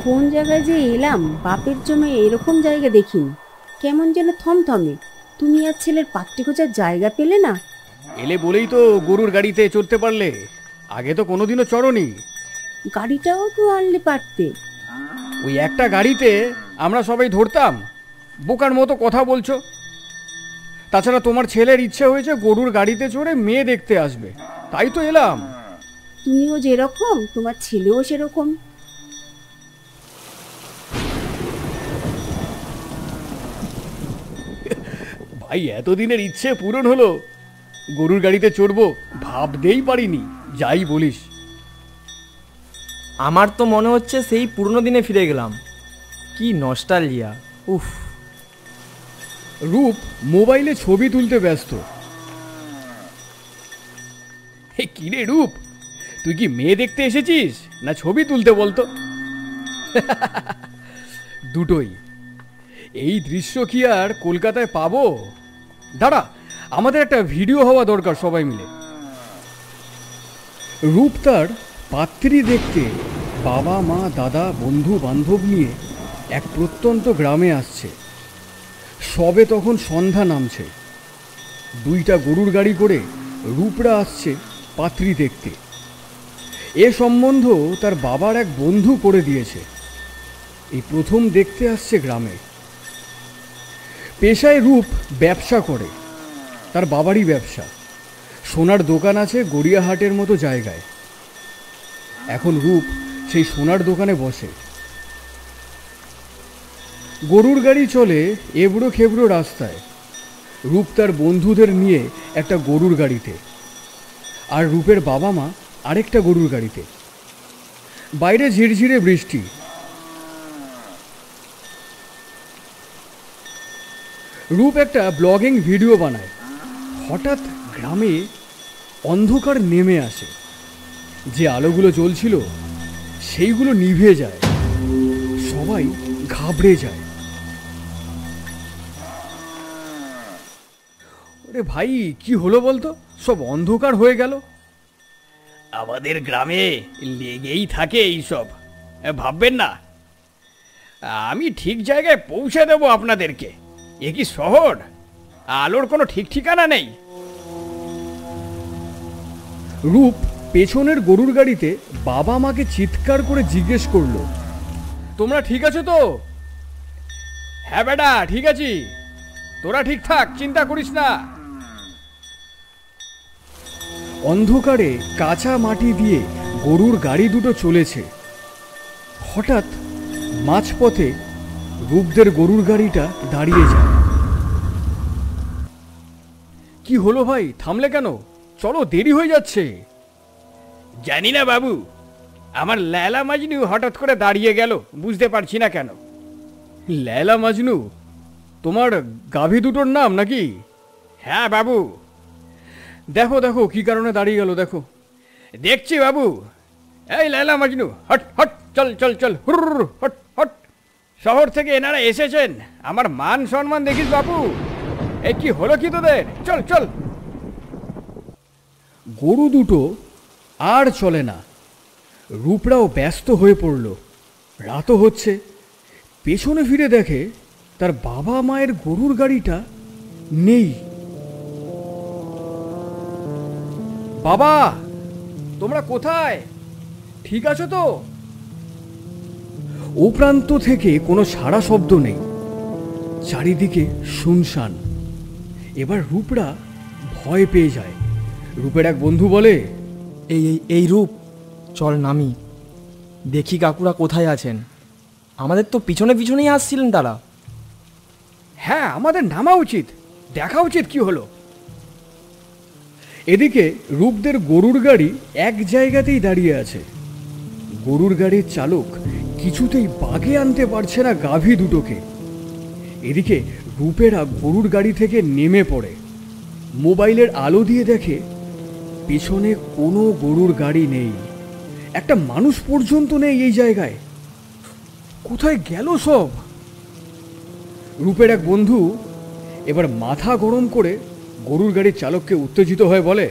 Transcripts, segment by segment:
কোন জায়গায় যে এলাম, বাপের জন্য এরকম জায়গা দেখিনি। কেমন যেন থমথমে। তুমি আর ছেলের পাত্রী খোঁজার জায়গা পেলে না? এলে বলেই তো গরুর গাড়িতে চড়তে পারলে, আগে তো কোনোদিনও চড়নি। গাড়িটাও তো আনলে পারতে। ওই একটা গাড়িতে আমরা সবাই ধরতাম। বোকার মতো কথা বলছো। তাছাড়া তোমার ছেলের ইচ্ছে হয়েছে গরুর গাড়িতে চড়ে মেয়ে দেখতে আসবে, তাই তো এলাম। তুমিও যেরকম, তোমার ছেলেও সেরকম। ভাই, এতদিনের ইচ্ছে পূরণ হলো। গরুর গাড়িতে চড়বো ভাবতেই পারিনি, যাই বলিস। আমার তো মনে হচ্ছে সেই পুরনো দিনে ফিরে গেলাম। কি নস্টালজিয়া! উফ। রূপ মোবাইলে ছবি তুলতে ব্যস্ত। কি রে রূপ, তুই কি মেয়ে দেখতে এসেছিস না ছবি তুলতে বলতো? দুটোই। এই দৃশ্য কি আর কলকাতায় পাবো? দাঁড়া, আমাদের একটা ভিডিও হওয়া দরকার সবাই মিলে। রূপ তার পাত্রী দেখতে বাবা মা দাদা বন্ধু বান্ধব নিয়ে এক প্রত্যন্ত গ্রামে আসছে। সবে তখন সন্ধ্যা নামছে। দুইটা গরুর গাড়ি করে রূপরা আসছে পাত্রী দেখতে। এ সম্বন্ধ তার বাবার এক বন্ধু করে দিয়েছে। এই প্রথম দেখতে আসছে গ্রামে। পেশায় রূপ ব্যবসা করে, তার বাবারই ব্যবসা। সোনার দোকান আছে গড়িয়াহাটের মতো জায়গায়। এখন রূপ সেই সোনার দোকানে বসে। গরুর গাড়ি চলে এবড়ো খেবড়ো রাস্তায়। রূপ তার বন্ধুদের নিয়ে একটা গরুর গাড়িতে, আর রূপের বাবা মা আরেকটা গরুর গাড়িতে। বাইরে ঝিরঝিরে বৃষ্টি। রূপ একটা ব্লগিং ভিডিও বানায়। হঠাৎ গ্রামে অন্ধকার নেমে আসে। যে আলোগুলো জ্বলছিল সেইগুলো নিভে যায়। সবাই ঘাবড়ে যায়। আরে ভাই, কি হলো বলতো? সব অন্ধকার হয়ে গেল। আমাদের গ্রামে লেগেই থাকে এইসব, ভাববেন না। আমি ঠিক জায়গায় পৌঁছে দেব আপনাদেরকে। এ কি শহর? আলোর কোনো ঠিক ঠিকানা নেই। রূপ পেছনের গরুর গাড়িতে বাবা মাকে চিৎকার করে জিজ্ঞেস করলো, তোমরা ঠিক আছো তো? হ্যাঁ বেটা, ঠিক আছি। তোরা ঠিক থাক, চিন্তা করিস না। অন্ধকারে কাঁচা মাটি দিয়ে গরুর গাড়ি দুটো চলেছে। হঠাৎ মাঝপথে রূপদের গরুর গাড়িটা দাঁড়িয়ে যায়। কি হলো ভাই, থামলে কেন? চলো, দেরি হয়ে যাচ্ছে। জানি না বাবু, আমার লেলা মাজনু হঠাৎ করে দাঁড়িয়ে গেল, বুঝতে পারছি না কেন। লেলা মাজনু তোমার গাভী দুটোর নাম নাকি? হ্যাঁ বাবু। দেখো দেখো কি কারণে দাঁড়িয়ে গেল, দেখো। দেখছি বাবু। এই লেলা মাজনু, হট হট, চল চল চল, হুর হট হট। শহর থেকে এনারা এসেছেন, আমার মান সম্মান দেখিস বাবু। এই কি হলো কি তোদের? চল চল। গরু দুটো আর চলে না। রূপরাও ব্যস্ত হয়ে পড়ল। রাতও হচ্ছে। পেছনে ফিরে দেখে তার বাবা মায়ের গরুর গাড়িটা নেই। বাবা, তোমরা কোথায়? ঠিক আছো তো? ও প্রান্ত থেকে কোনো সাড়া শব্দ নেই। চারিদিকে শুনশান। এবার রূপরা ভয় পেয়ে যায়। রূপের এক বন্ধু বলে, এই এই এই রূপ, চল নামি, দেখি কাকুরা কোথায় আছেন। আমাদের তো পিছনে পিছনেই আসছিলেন তারা। হ্যাঁ, আমাদের নামা উচিত, দেখা উচিত কি হলো। এদিকে রূপদের গরুর গাড়ি এক জায়গাতেই দাঁড়িয়ে আছে। গরুর গাড়ির চালক কিছুতেই বাগে আনতে পারছে না গাভী দুটোকে। এদিকে রূপেরা গরুর গাড়ি থেকে নেমে পড়ে। মোবাইলের আলো দিয়ে দেখে পেছনে কোনো গরুর গাড়ি নেই। একটা মানুষ পর্যন্ত নেই এই জায়গায়। কোথায় গেল সব? রূপের এক বন্ধু এবার মাথা গরম করে গরুর গাড়ির চালককে উত্তেজিত হয়ে বলে,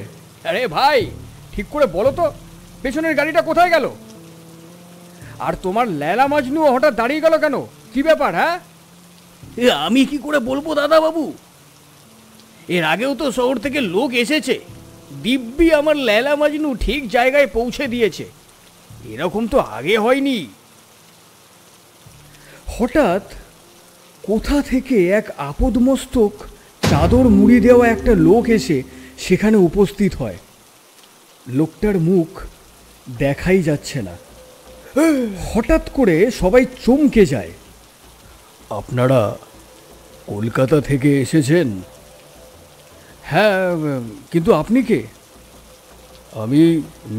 আরে ভাই, ঠিক করে বলো তো, পেছনের গাড়িটা কোথায় গেল? আর তোমার লেলা মাজনু হঠাৎ দাঁড়িয়ে গেল কেন? কি ব্যাপার? হ্যাঁ, আমি কি করে বলবো দাদা বাবু? এর আগেও তো শহর থেকে লোক এসেছে, দিব্যি আমার লেলা মাজনু ঠিক জায়গায় পৌঁছে দিয়েছে। এরকম তো আগে হয়নি। হঠাৎ কোথা থেকে এক আপদমস্তক চাদর মুড়ি দেওয়া একটা লোক এসে সেখানে উপস্থিত হয়। লোকটার মুখ দেখাই যাচ্ছে না। হঠাৎ করে সবাই চমকে যায়। আপনারা কলকাতা থেকে এসেছেন? হ্যাঁ, কিন্তু আপনি কে? আমি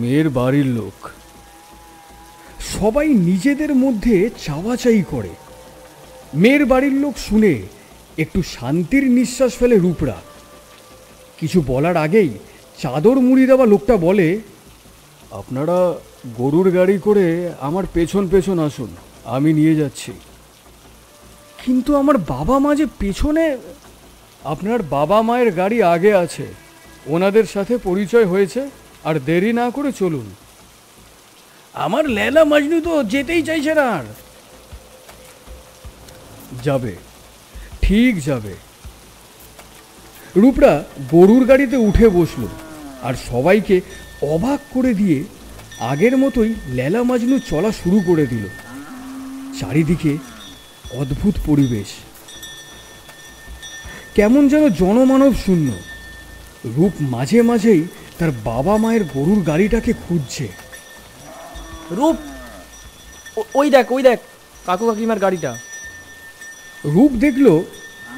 মেয়ের বাড়ির লোক। সবাই নিজেদের মধ্যে চাওয়াচাই করে। মেয়ের বাড়ির লোক শুনে একটু শান্তির নিঃশ্বাস ফেলে রূপরা। কিছু বলার আগেই চাদর মুড়ি দেওয়া লোকটা বলে, আপনারা গরুর গাড়ি করে আমার পেছন পেছন আসুন, আমি নিয়ে যাচ্ছি। কিন্তু আমার বাবা মা যে পেছনে। আপনার বাবা মায়ের গাড়ি আগে আছে, ওনাদের সাথে পরিচয় হয়েছে, আর দেরি না করে চলুন। আমার লেলা মাজনু তো যেতেই চাইছে না। আর যাবে, ঠিক যাবে। রূপরা গরুর গাড়িতে উঠে বসলো আর সবাইকে অবাক করে দিয়ে আগের মতোই লেলা মাজনু চলা শুরু করে দিল। চারিদিকে অদ্ভুত পরিবেশ, কেমন যেন জনমানব শূন্য। রূপ মাঝে মাঝেই তার বাবা মায়ের গরুর গাড়িটাকে খুঁজছে। রূপ, ওই দেখ কাকু কাকিমার গাড়িটা। রূপ দেখল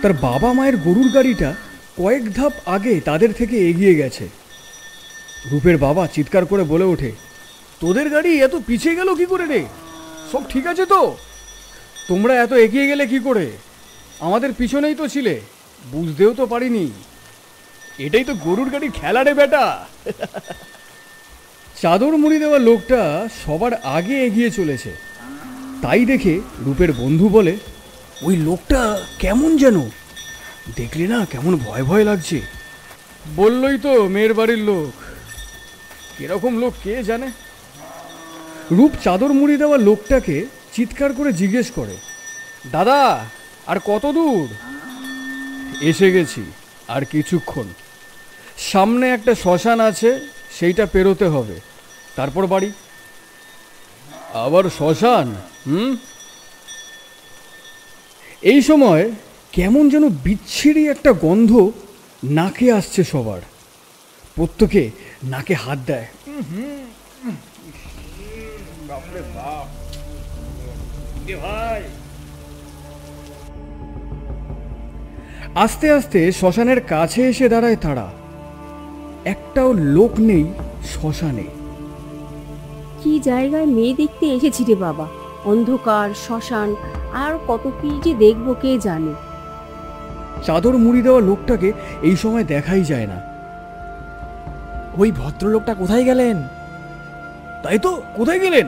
তার বাবা মায়ের গরুর গাড়িটা কয়েক ধাপ আগে তাদের থেকে এগিয়ে গেছে। রূপের বাবা চিৎকার করে বলে ওঠে, তোদের গাড়ি এত পিছিয়ে গেল কি করে রে? সব ঠিক আছে তো? তোমরা এত এগিয়ে গেলে কি করে? আমাদের পিছনেই তো ছিলে, বুঝতেও তো পারিনি। এটাই তো গরুর গাড়ির খেলা রে বেটা। চাদর মুড়ি দেওয়া লোকটা সবার আগে এগিয়ে চলেছে। তাই দেখে রূপের বন্ধু বলে, ওই লোকটা কেমন যেন, দেখলি না কেমন ভয় ভয় লাগছে? বললই তো মেয়ের বাড়ির লোক। কিরকম লোক কে জানে। রূপ চাদর মুড়ি দেওয়া লোকটাকে চিৎকার করে জিজ্ঞেস করে, দাদা, আর কত দূর? এসে গেছি, আর কিছুক্ষণ। সামনে একটা শ্মশান আছে, সেইটা পেরোতে হবে, তারপর বাড়ি। আবার শ্মশান? এই সময় কেমন যেন বিচ্ছিরি একটা গন্ধ নাকে আসছে সবার। প্রত্যেকে নাকে হাত দেয়। আস্তে আস্তে শ্মশানের কাছে এসে দাঁড়ায় তারা। একটাও লোক নেই শ্মশানে। কি জায়গায় মেয়ে দেখতে এসেছি রে বাবা, অন্ধকার, শ্মশান, আর কত কি যে দেখবো কে জানে। চাদর মুড়ি দেওয়া লোকটাকে এই সময় দেখাই যায় না। ওই ভদ্রলোকটা কোথায় গেলেন? তাই তো, কোথায় গেলেন?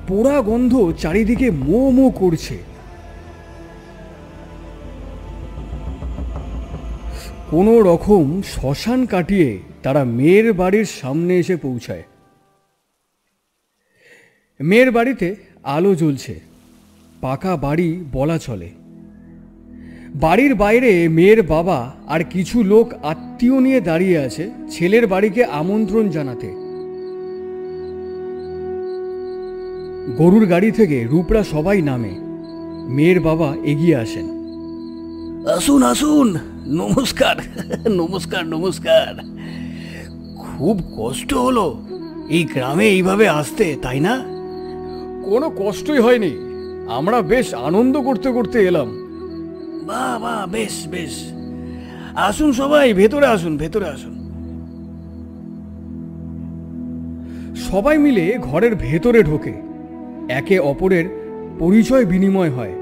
পোড়া গন্ধ চারিদিকে মো মো করছে। কোনো রকম শ্মশান কাটিয়ে তারা মেয়ের বাড়ির সামনে এসে পৌঁছায়। মেয়ের বাড়িতে আলো জ্বলছে, পাকা বাড়ি বলা চলে। বাড়ির বাইরে মেয়ের বাবা আর কিছু লোক আত্মীয় নিয়ে দাঁড়িয়ে আছে ছেলের বাড়িকে আমন্ত্রণ জানাতে। গরুর গাড়ি থেকে রূপরা সবাই নামে। মেয়ের বাবা এগিয়ে আসেন। আসুন আসুন, নমস্কার নমস্কার নমস্কার। খুব কষ্ট হলো এই গ্রামে এইভাবে আসতে, তাই না? কোনো কষ্টই হয়নি, আমরা বেশ আনন্দ করতে করতে এলাম। বাহ বাহ, বেশ বেশ। আসুন সবাই, ভেতরে আসুন, ভেতরে আসুন। সবাই মিলে ঘরের ভেতরে ঢোকে। একে অপরের পরিচয় বিনিময় হয়।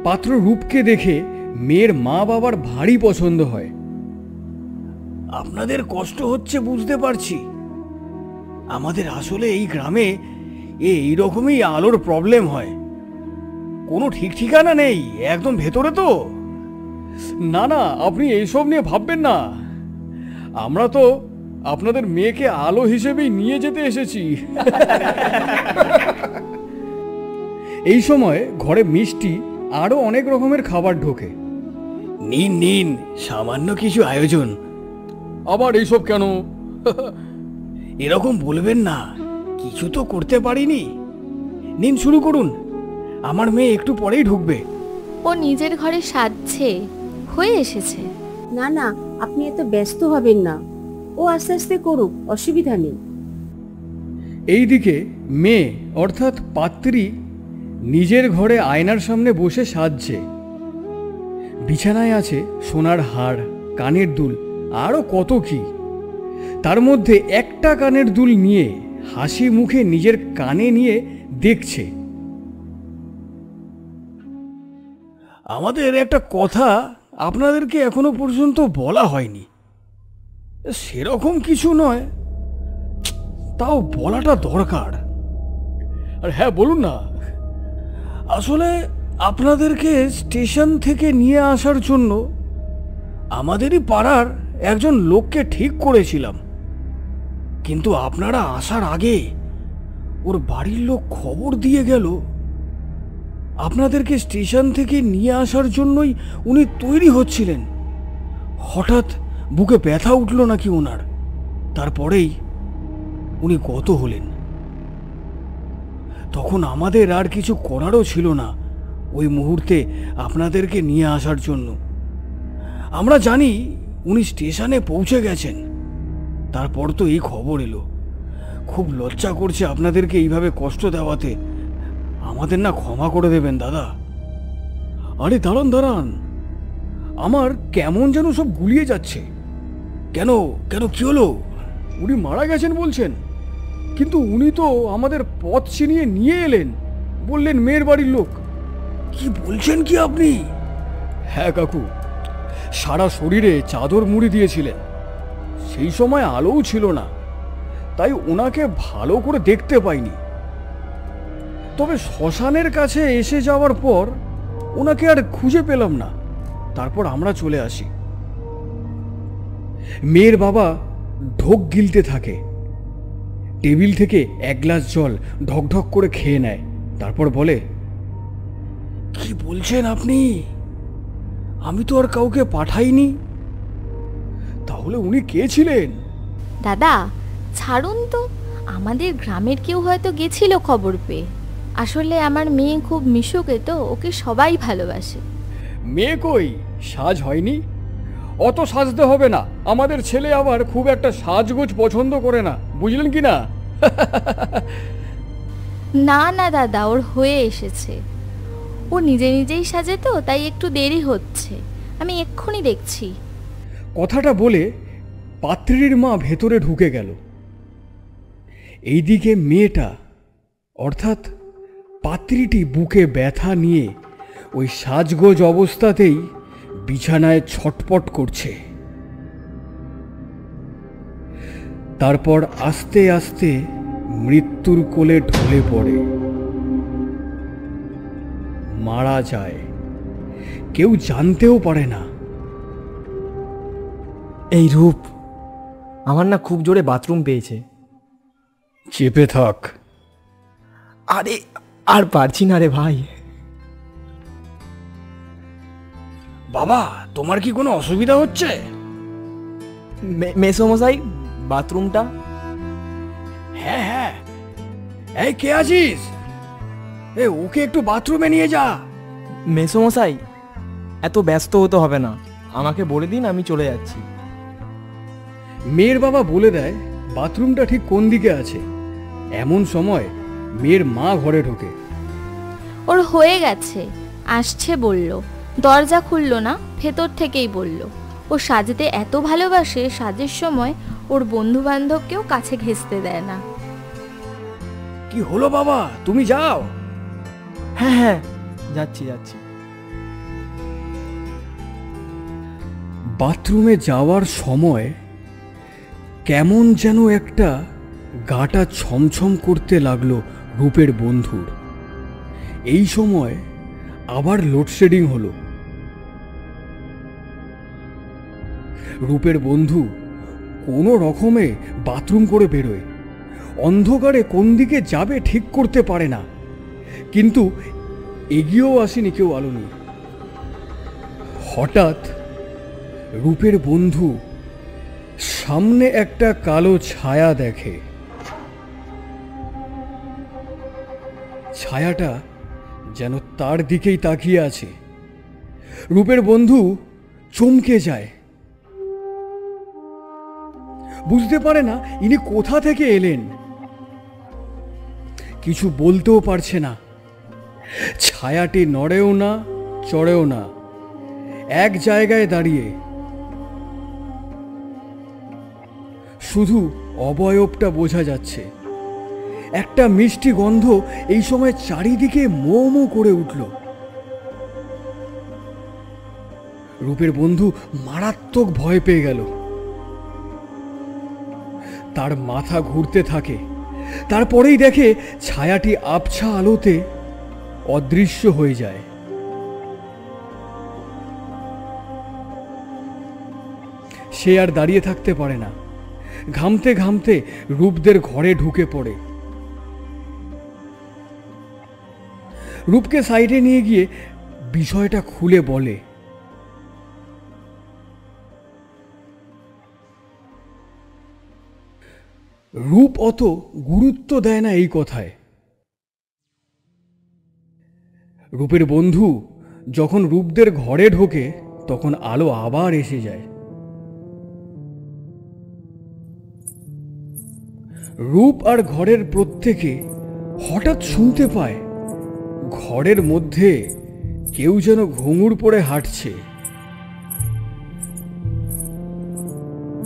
পাত্র রূপকে দেখে মেয়ের মা বাবার ভারী পছন্দ হয়। আপনাদের কষ্ট হচ্ছে বুঝতে পারছি। আমাদের আসলে এই গ্রামে এইরকমই আলোর প্রবলেম হয়। কোনো ঠিক ঠিকানা নেই, একদম ভেতরে তো। না না, আপনি এইসব নিয়ে ভাববেন না। আমরা তো আপনাদের মেয়েকে আলো হিসেবেই নিয়ে যেতে এসেছি। এই সময় ঘরে মিষ্টি আরো অনেক রকমের খাবার ঢোকে। নিন নিন, সামান্য কিছু আয়োজন। আবার এইসব কেন? এরকম বলবেন না, কিছু তো করতে পারিনি। নিন, শুরু করুন, আমার মেয়ে একটু পরেই ঢুকবে। ও নিজের ঘরে সাজছে, হয়ে এসেছে। না না, আপনি এত ব্যস্ত হবেন না, ও আস্তে আস্তে করুক, অসুবিধা নেই। এইদিকে মেয়ে অর্থাৎ পাত্রী নিজের ঘরে আয়নার সামনে বসে সাজছে। বিছানায় আছে সোনার হার, কানের দুল, আরও কত কি। তার মধ্যে একটা কানের দুল নিয়ে হাসি মুখে নিজের কানে নিয়ে দেখছে। আমাদের একটা কথা আপনাদেরকে এখনো পর্যন্ত বলা হয়নি। সেরকম কিছু নয়, তাও বলাটা দরকার। আর হ্যাঁ, বলুন না। আসলে আপনাদেরকে স্টেশন থেকে নিয়ে আসার জন্য আমাদেরই পাড়ার একজন লোককে ঠিক করেছিলাম, কিন্তু আপনারা আসার আগে ওর বাড়ির লোক খবর দিয়ে গেল আপনাদেরকে স্টেশন থেকে নিয়ে আসার জন্যই উনি তৈরি হচ্ছিলেন। হঠাৎ বুকে ব্যথা উঠল নাকি ওনার, তারপরেই উনি গত হলেন। তখন আমাদের আর কিছু করারও ছিল না ওই মুহূর্তে আপনাদেরকে নিয়ে আসার জন্য। আমরা জানি উনি স্টেশনে পৌঁছে গেছেন, তারপর তো এই খবর এলো। খুব লজ্জা করছে আপনাদেরকে এইভাবে কষ্ট দেওয়াতে, আমাদের না ক্ষমা করে দেবেন দাদা। আরে দাঁড়ান দাঁড়ান, আমার কেমন যেন সব গুলিয়ে যাচ্ছে। কেন কেন, কি হলো? উনি মারা গেছেন বলছেন, কিন্তু উনি তো আমাদের পথ চিনিয়ে নিয়ে এলেন, বললেন মেয়ের বাড়ির লোক। কি বলছেন কি আপনি? হ্যাঁ কাকু, সারা শরীরে চাদর মুড়ি দিয়েছিলেন। সেই সময় আলোও ছিল না, তাই ওনাকে ভালো করে দেখতে পাইনি। তবে শ্মশানের কাছে এসে যাওয়ার পর ওনাকে আর খুঁজে পেলাম না, তারপর আমরা চলে আসি। মেয়ের বাবা ঢোক গিলতে থাকে, টেবিল থেকে এক গ্লাস জল ঢকঢক করে খেয়ে নেয়, তারপর বলে, কি বলছেন আপনি? আমি তো আর কাউকে পাঠাইনি। তাহলে উনি কে ছিলেন? দাদা ছাড়ুন তো, আমাদের গ্রামের কেউ হয়তো গেছিল খবর পেয়ে। আসলে আমার মেয়ে খুব মিশুকে, তো ওকে সবাই ভালোবাসে। মেয়ে কই, সাজ হয়নি? অত সাজতে হবে না, আমাদের ছেলে আবার খুব একটা সাজগোজ পছন্দ করে না, বুঝলেন কি না? না না দাদা, ওর হয়ে এসেছে। ও নিজে নিজেই সাজে, তো তাই একটু দেরি হচ্ছে। আমি এক্ষুনি দেখছি। কথাটা বলে পাত্রীর মা ভেতরে ঢুকে গেল। এইদিকে মেয়েটা অর্থাৎ পাত্রীটি বুকে ব্যথা নিয়ে ওই সাজগোজ অবস্থাতেই বিছানায় ছটপট করছে। তারপর আস্তে আস্তে মৃত্যুর কোলে ঢলে পড়ে, মারা যায়। কেউ জানতেও পারে না। এই রূপ, আমার না খুব জোরে বাথরুম পেয়েছে। চেপে থাক। আরে আর পারছি না রে ভাই। বাবা, তোমার কি কোনো অসুবিধা হচ্ছে? মেসোমশাই, বাথরুমটা। হ্যাঁ হ্যাঁ, এই কে আছিস? ওকে একটু বাথরুমে নিয়ে যা। মেসোমশাই, এত ব্যস্ত হতে হবে না, আমাকে বলে দিন, আমি চলে যাচ্ছি। মেয়ের বাবা বলে দেয় বাথরুমটা ঠিক কোন দিকে আছে। এমন সময় মেয়ের মা ঘরে ঢোকে। ওর হয়ে গেছে, আসছে বলল। দরজা খুললো না, ভেতর থেকেই বলল। ও সাজতে এত ভালোবাসে, সাজের সময় ওর বন্ধু বান্ধবকেও কাছে ঘেঁষতে দেয় না। কি হলো বাবা, তুমি যাও। হ্যাঁ হ্যাঁ, যাচ্ছি যাচ্ছি। বাথরুমে যাওয়ার সময় কেমন যেন একটা গাটা ছমছম করতে লাগলো রূপের বন্ধুর। এই সময় আবার লোডশেডিং হলো। রূপের বন্ধু কোনো রকমে বাথরুম করে বেরোয়। অন্ধকারে কোন দিকে যাবে ঠিক করতে পারে না, কিন্তু এগিয়েও আসেনি কেউ আলো নিয়ে। হঠাৎ রূপের বন্ধু সামনে একটা কালো ছায়া দেখে। ছায়াটা যেন তার দিকেই তাকিয়ে আছে। রূপের বন্ধু চমকে যায়, বুঝতে পারে না ইনি কোথা থেকে এলেন। কিছু বলতেও পারছে না। ছায়াটি নড়েও না, চড়েও না, এক জায়গায় দাঁড়িয়ে। শুধু অবয়বটা বোঝা যাচ্ছে। একটা মিষ্টি গন্ধ এই সময় চারিদিকে মো মো করে উঠল। রূপের বন্ধু মারাত্মক ভয় পেয়ে গেল। তার মাথা ঘুরতে থাকে। তারপরেই দেখে ছায়াটি আবছা আলোতে অদৃশ্য হয়ে যায়। সে আর দাঁড়িয়ে থাকতে পারে না। ঘামতে ঘামতে রূপদের ঘরে ঢুকে পড়ে। রূপকে সাইডে নিয়ে গিয়ে বিষয়টা খুলে বলে। রূপ অত গুরুত্ব দেয় না এই কথায়। রূপের বন্ধু যখন রূপদের ঘরে ঢোকে তখন আলো আবার এসে যায়। রূপ আর ঘরের প্রত্যেকে হঠাৎ শুনতে পায় ঘরের মধ্যে কেউ যেন ঘুঙুর পরে হাঁটছে।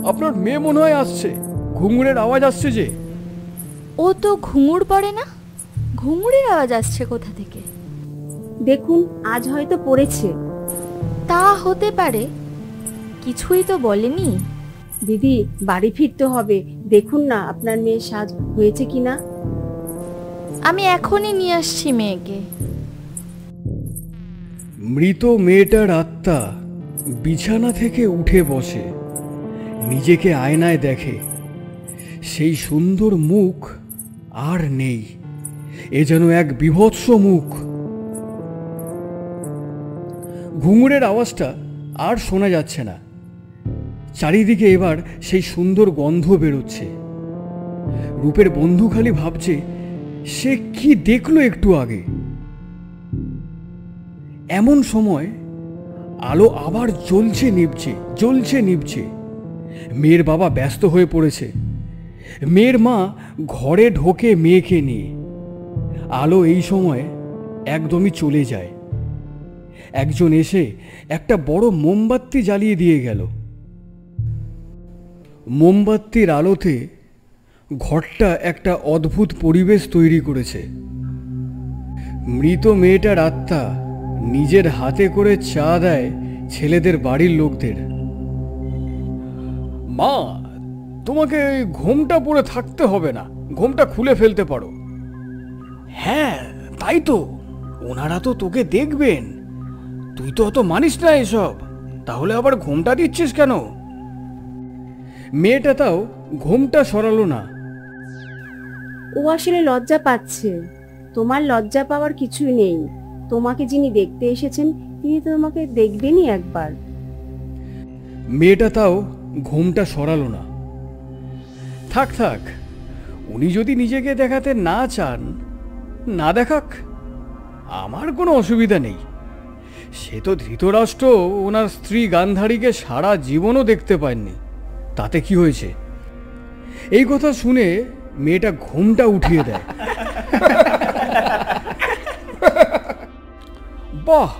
আপনার মেয়ে মনে হয় আসছে, ঘুঙুরের আওয়াজ আসছে যে। ও তো ঘুঙুর পড়ে না, ঘুঙুরের আওয়াজ আসছে কোথা থেকে? দেখুন, আজ হয়তো পড়েছে। তা হতে পারে, কিছুই তো বলেনি। দিদি, বাড়ি ফিরতে হবে। দেখুন না আপনার মেয়ের সাজ হয়েছে কিনা। আমি এখনই নিয়ে আসছি মেয়েকে। মৃত মেয়েটার আত্মা বিছানা থেকে উঠে বসে, নিজেকে আয়নায় দেখে। সেই সুন্দর মুখ আর নেই। এ যেন এক বীভৎস মুখ। ঘুঙুরের আওয়াজটা আর শোনা যাচ্ছে না। চারিদিকে এবার সেই সুন্দর গন্ধ বেরোচ্ছে। রূপের বন্ধু খালি ভাবছে সে কি দেখলো একটু আগে। এমন সময় আলো আবার জ্বলছে নিভছে, জ্বলছে নিভছে। মেয়ের বাবা ব্যস্ত হয়ে পড়েছে। মেয়ের মা ঘরে ঢোকে মেয়েকে নিয়ে। আলো এই সময় একদমই চলে যায়। একজন এসে একটা বড় মোমবাতি জ্বালিয়ে দিয়ে গেল। মোমবাতির আলোতে ঘরটা একটা অদ্ভুত পরিবেশ তৈরি করেছে। মৃত মেয়েটার আত্মা নিজের হাতে করে চা দেয় ছেলেদের বাড়ির লোকদের। মা, তোমাকে ঘোমটা পরে থাকতে হবে না, ঘোমটা খুলে ফেলতে পারো। হ্যাঁ, তাই তো, ওনারা তো তোকে দেখবেন। তুই তো অত মানিস না এসব, তাহলে আবার ঘোমটা দিচ্ছিস কেন? মেয়েটা তাও ঘোমটা সরালো না। ও আসলে লজ্জা পাচ্ছে। তোমার লজ্জা পাওয়ার কিছুই নেই। তোমাকে যিনি দেখতে এসেছেন তিনি তোমাকে দেখবেনই একবার। মেয়েটা তাও ঘোমটা সরালো না। থাক থাক, উনি যদি নিজেকে দেখাতে না চান, না দেখাক, আমার কোনো অসুবিধা নেই। সে তো ধৃতরাষ্ট্র ওনার স্ত্রী গান্ধারীকে সারা জীবনও দেখতে পাননি, তাতে কি হয়েছে? এই কথা শুনে মেয়েটা ঘোমটা উঠিয়ে দেয়। বাহ,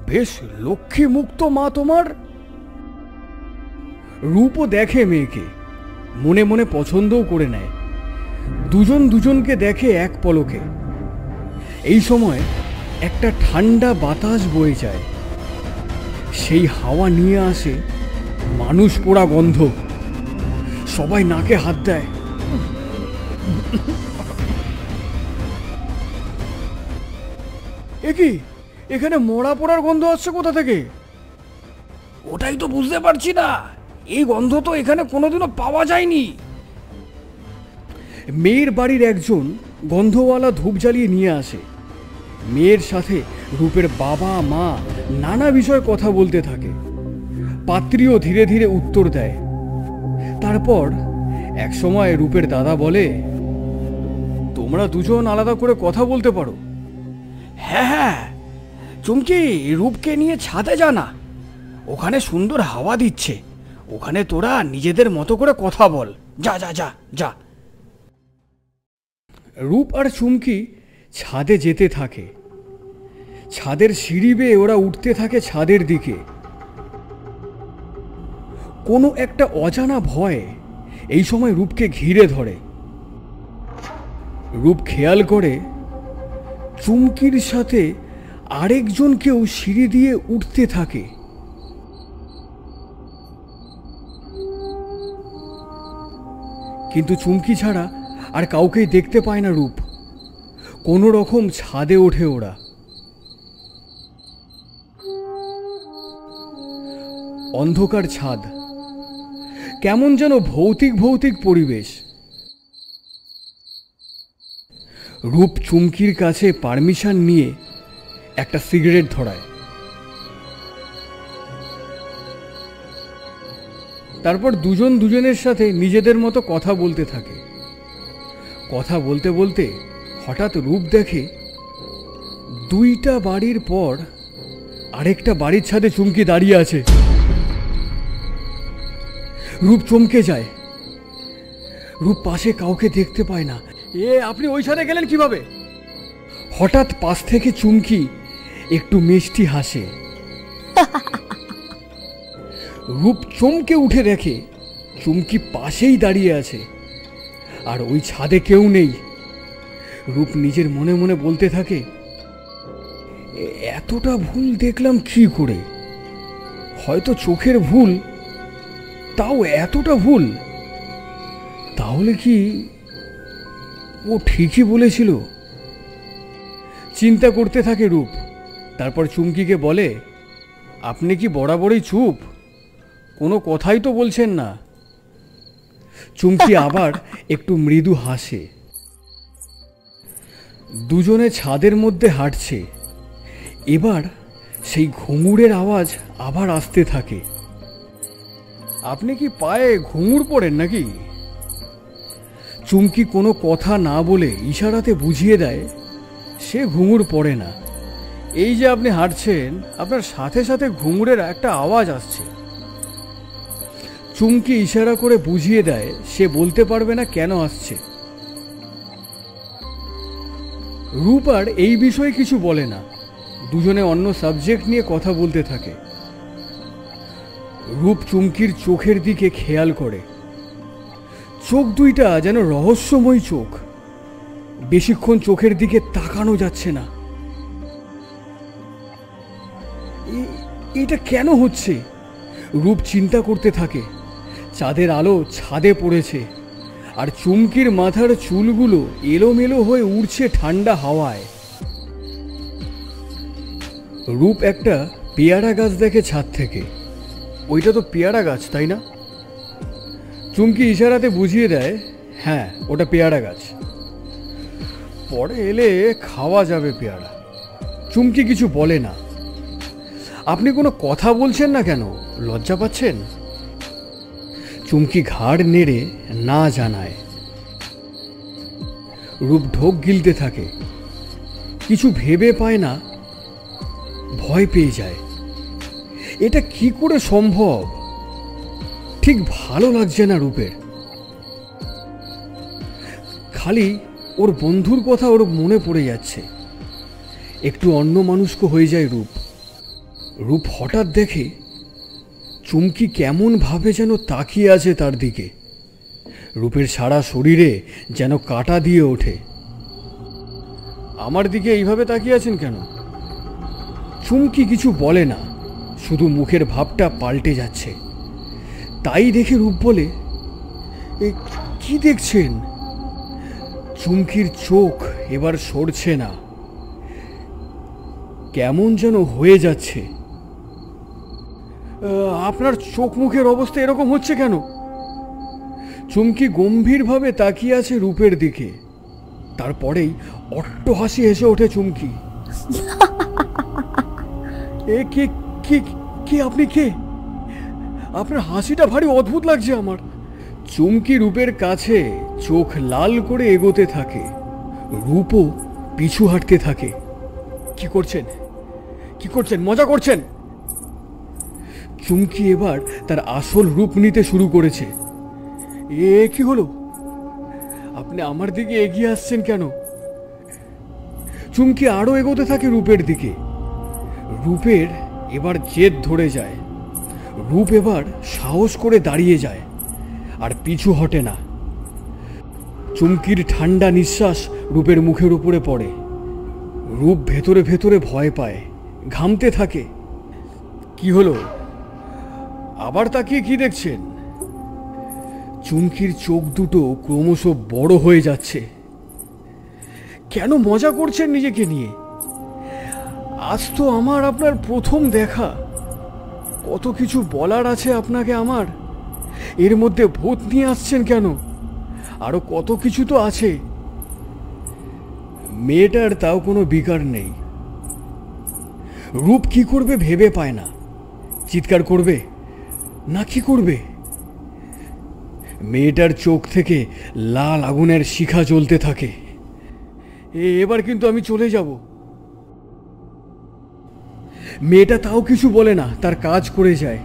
বেশ লক্ষ্মী মুক্ত মা তোমার। রূপও দেখে মেয়েকে, মনে মনে পছন্দও করে নেয়। দুজন দুজনকে দেখে এক পলকে। এই সময় একটা ঠান্ডা বাতাস বয়ে যায়। সেই হাওয়া নিয়ে আসে মানুষ পোড়া গন্ধ। সবাই নাকে হাত দেয়। এ কি, এখানে মরা পোড়ার গন্ধ আসছে কোথা থেকে? ওটাই তো বুঝতে পারছি না। এই গন্ধ তো এখানে কোনোদিনও পাওয়া যায়নি। মেয়ের বাড়ির একজন গন্ধওয়ালা ধূপ জ্বালিয়ে নিয়ে আসে। মেয়ের সাথে রূপের বাবা মা নানা বিষয়ে কথা বলতে থাকে। পাত্রীও ধীরে ধীরে উত্তর দেয়। তারপর এক সময় রূপের দাদা বলে, তোমরা দুজন আলাদা করে কথা বলতে পারো। হ্যাঁ হ্যাঁ, চুমকি রূপকে নিয়ে ছাদে যা না, ওখানে সুন্দর হাওয়া দিচ্ছে, ওখানে তোরা নিজেদের মতো করে কথা বল, যা যা যা যা। রূপ আর চুমকি ছাদে যেতে থাকে। ছাদের সিঁড়ি বেয়ে ওরা উঠতে থাকে ছাদের দিকে। কোনো একটা অজানা ভয় এই সময় রূপকে ঘিরে ধরে। রূপ খেয়াল করে চুমকির সাথে আরেকজনকেও সিঁড়ি দিয়ে উঠতে থাকে। কিন্তু চুমকি ছাড়া আর কাউকেই দেখতে পায় না রূপ। কোনো রকম ছাদে ওঠে ওরা। অন্ধকার ছাদ, কেমন যেন ভৌতিক ভৌতিক পরিবেশ। রূপ চুমকির কাছে পারমিশন নিয়ে একটা সিগারেট ধরায়। তারপর দুজন দুজনের সাথে নিজেদের মতো কথা বলতে থাকে। কথা বলতে বলতে হঠাৎ রূপ দেখে দুইটা বাড়ির পর আরেকটা বাড়ির ছাদে চুমকি দাঁড়িয়ে আছে। রূপ চমকে যায়। রূপ পাশে কাউকে দেখতে পায় না। আপনি ওই ছাদে গেলেন কিভাবে? হঠাৎ পাশ থেকে চুমকি একটু মিষ্টি হাসে। রূপ চমকে উঠে দেখে চুমকি পাশেই দাঁড়িয়ে আছে, আর ওই ছাদে কেউ নেই। রূপ নিজের মনে মনে বলতে থাকে, এতটা ভুল দেখলাম কি করে? হয়তো চোখের ভুল, তাও এতটা ভুল। তাহলে কি ও ঠিকই বলেছিল? চিন্তা করতে থাকে রূপ। তারপর চুমকিকে বলে, আপনি কি বরাবরই চুপ? কোনো কথাই তো বলছেন না। চুমকি আবার একটু মৃদু হাসে। দুজনে ছাদের মধ্যে হাঁটছে। এবার সেই ঘুঙুরের আওয়াজ আবার আসতে থাকে। আপনি কি পায়ে ঘুঙুর পড়েন নাকি? চুমকি কোনো কথা না বলে ইশারাতে বুঝিয়ে দেয় সে ঘুঙুর পড়ে না। এই যে আপনি হাঁটছেন, আপনার সাথে সাথে ঘুঙুরের একটা আওয়াজ আসছে। চুমকি ইশারা করে বুঝিয়ে দেয় সে বলতে পারবে না কেন আসছে। রূপ আর এই বিষয়ে কিছু বলে না। দুজনে অন্য সাবজেক্ট নিয়ে কথা বলতে থাকে। রূপ চুমকির চোখের দিকে খেয়াল করে। চোখ দুইটা যেন রহস্যময় চোখ। বেশিক্ষণ চোখের দিকে তাকানো যাচ্ছে না। এটা কেন হচ্ছে? রূপ চিন্তা করতে থাকে। চাঁদের আলো ছাদে পড়েছে, আর চুমকির মাথার চুলগুলো এলোমেলো হয়ে উড়ছে ঠান্ডা হাওয়ায়। রূপ একটা পেয়ারা গাছ দেখে ছাদ থেকে। ওইটা তো পেয়ারা গাছ, তাই না? চুমকি ইশারাতে বুঝিয়ে দেয়, হ্যাঁ ওটা পেয়ারা গাছ, পরে এলে খাওয়া যাবে পেয়ারা। চুমকি কিছু বলে না। আপনি কোনো কথা বলছেন না কেন? লজ্জা পাচ্ছেন? চুমকি ঘাড় নেড়ে না জানায়। রূপ ঢোক গিলতে থাকে। কিছু ভেবে পায় না, ভয় পেয়ে যায়। এটা কি করে সম্ভব? ঠিক ভালো লাগছে না রূপের। খালি ওর বন্ধুর কথা ওর মনে পড়ে যাচ্ছে। একটু অন্য মানুষকে হয়ে যায় রূপ। রূপ হঠাৎ দেখে চুমকি কেমন ভাবে যেন তাকিয়ে আছে তার দিকে। রূপের সারা শরীরে যেন কাঁটা দিয়ে ওঠে। আমার দিকে এইভাবে তাকিয়ে আছেন কেন? চুমকি কিছু বলে না, শুধু মুখের ভাবটা পাল্টে যাচ্ছে। তাই দেখে রূপ বলে, কি দেখছেন? চুমকির চোখ এবার সরছে না, কেমন যেন হয়ে যাচ্ছে। আপনার চোখ মুখের অবস্থা এরকম হচ্ছে কেন? চুমকি গম্ভীরভাবে তাকিয়ে আছে রূপের দিকে। তারপরেই অট্ট হাসি হেসে ওঠে চুমকি। এ কে কে কে আপনি কে? আপনার হাসিটা ভারী অদ্ভুত লাগছে আমার। চুমকি রূপের কাছে চোখ লাল করে এগোতে থাকে। রূপও পিছু হাঁটতে থাকে। কি করছেন? কি করছেন? মজা করছেন? চুমকি এবার তার আসল রূপ নিতে শুরু করেছে। এ কি হলো? আপনি আমার দিকে এগিয়ে আসছেন কেন? চুমকি আরো এগোতে থাকে রূপের দিকে। রূপের এবার জেদ ধরে যায়। রূপ এবার সাহস করে দাঁড়িয়ে যায় আর পিছু হটে না। চুমকির ঠান্ডা নিঃশ্বাস রূপের মুখের উপরে পড়ে। রূপ ভেতরে ভেতরে ভয় পায়, ঘামতে থাকে। কি হলো? আবার তাকিয়ে কি দেখছেন? চুমকির চোখ দুটো ক্রমশ বড় হয়ে যাচ্ছে। কেন মজা করছেন নিজেকে নিয়ে? আজ তো আমার আপনার প্রথম দেখা। কত কিছু বলার আছে আপনাকে আমার। এর মধ্যে ভূত নিয়ে আসছেন কেন? আরো কত কিছু তো আছে। মেয়েটার তাও কোনো বিকার নেই। রূপ কি করবে ভেবে পায় না। চিৎকার করবে না কি করবে? মেয়েটার চোখ থেকে লাল আগুনের শিখা জ্বলতে থাকে। এবার কিন্তু আমি চলে যাব। মেয়েটা তাও কিছু বলে না, তার কাজ করে যায়।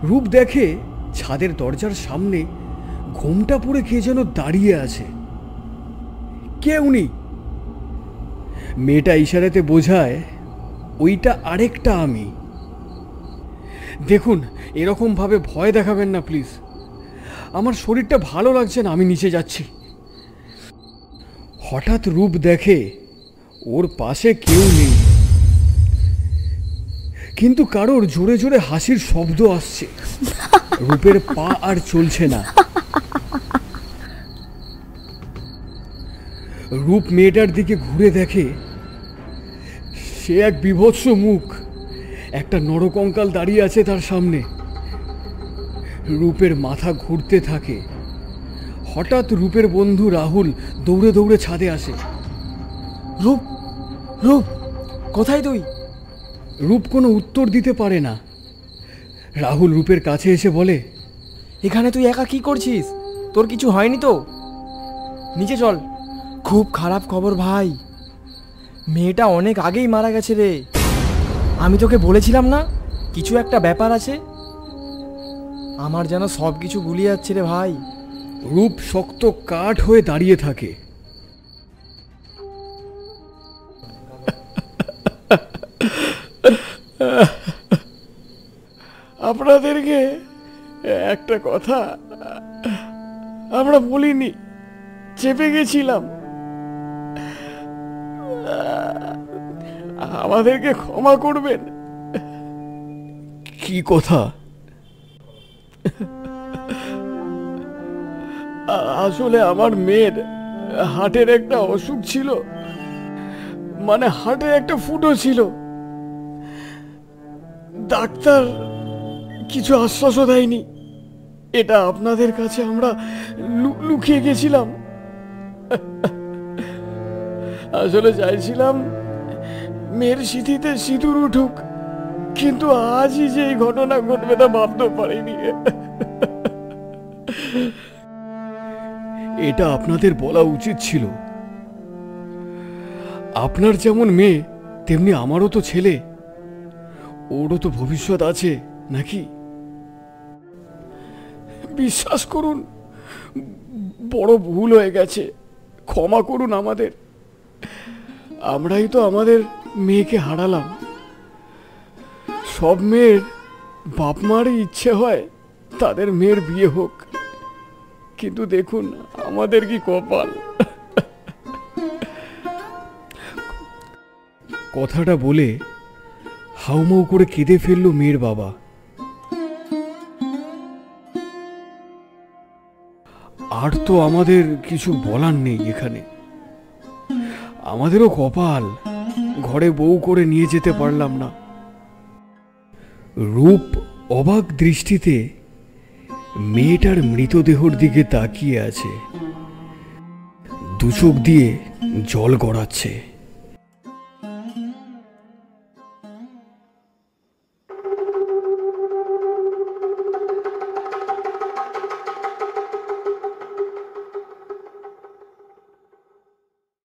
রূপ দেখে ছাদের দরজার সামনে ঘোমটা পরে কে যেন দাঁড়িয়ে আছে। কে উনি? মেয়েটা ইশারাতে বোঝায় ওইটা আরেকটা আমি। দেখুন, এরকম ভাবে ভয় দেখাবেন না প্লিজ। আমার শরীরটা ভালো লাগছে না, আমি নিচে যাচ্ছি। হঠাৎ রূপ দেখে ওর পাশে কেউ নেই, কিন্তু কারোর জোরে জোরে হাসির শব্দ আসছে। রূপের পা আর চলছে না। রূপ মেয়েটার দিকে ঘুরে দেখে সে এক বীভৎস মুখ, একটা নরকঙ্কাল দাঁড়িয়ে আছে তার সামনে। রূপের মাথা ঘুরতে থাকে। হঠাৎ রূপের বন্ধু রাহুল দৌড়ে দৌড়ে ছাদে আসে। রূপ, রূপ, কোথায় তুই? রূপ কোনো উত্তর দিতে পারে না। রাহুল রূপের কাছে এসে বলে, এখানে তুই একা কি করছিস? তোর কিছু হয়নি তো? নিচে চল। খুব খারাপ খবর ভাই, মেয়েটা অনেক আগেই মারা গেছে রে। আমি তোকে বলেছিলাম না কিছু একটা ব্যাপার আছে। আমার যেন সব কিছু গুলিয়ে যাচ্ছে রে ভাই। রূপ শক্ত কাঠ হয়ে দাঁড়িয়ে থাকে। আপনাদেরকে একটা কথা আমরা বলিনি, চেপে গেছিলাম। আমাদেরকে ক্ষমা করবেন। কি কথা? আসলে আমার মেয়ের হার্টের একটা অসুখ ছিল, মানে হার্টে একটা ফুটো ছিল। ডাক্তার কিছু আশ্বাসও দেয়নি। এটা আপনাদের কাছে আমরা লুকিয়ে গেছিলাম। আসলে চাইছিলাম মেয়ের স্মৃতিতে সিঁদুর উঠুক, কিন্তু আজই যে এই ঘটনা ঘটবে তা ভাবতেও পারিনি। এটা আপনাদের বলা উচিত ছিল। আপনার যেমন মেয়ে তেমনি আমারও তো ছেলে, ওরও তো ভবিষ্যৎ আছে নাকি? বিশ্বাস করুন, বড় ভুল হয়ে গেছে, ক্ষমা করুন আমাদের। আমরাই তো আমাদের মেয়েকে হারালাম। সব মেয়ের বাপ মারই ইচ্ছে হয় তাদের মেয়ের বিয়ে হোক, কিন্তু দেখুন আমাদের কি কপাল। কথাটা বলে হাউমাউ করে কেঁদে ফেলল মেয়ের বাবা। আর তো আমাদের কিছু বলার নেই এখানে। আমাদেরও কপাল, ঘরে বউ করে নিয়ে যেতে পারলাম না। রূপ অবাক দৃষ্টিতে মেয়েটার মৃতদেহর দিকে তাকিয়ে আছে, দু চোখ দিয়ে জল গড়াচ্ছে।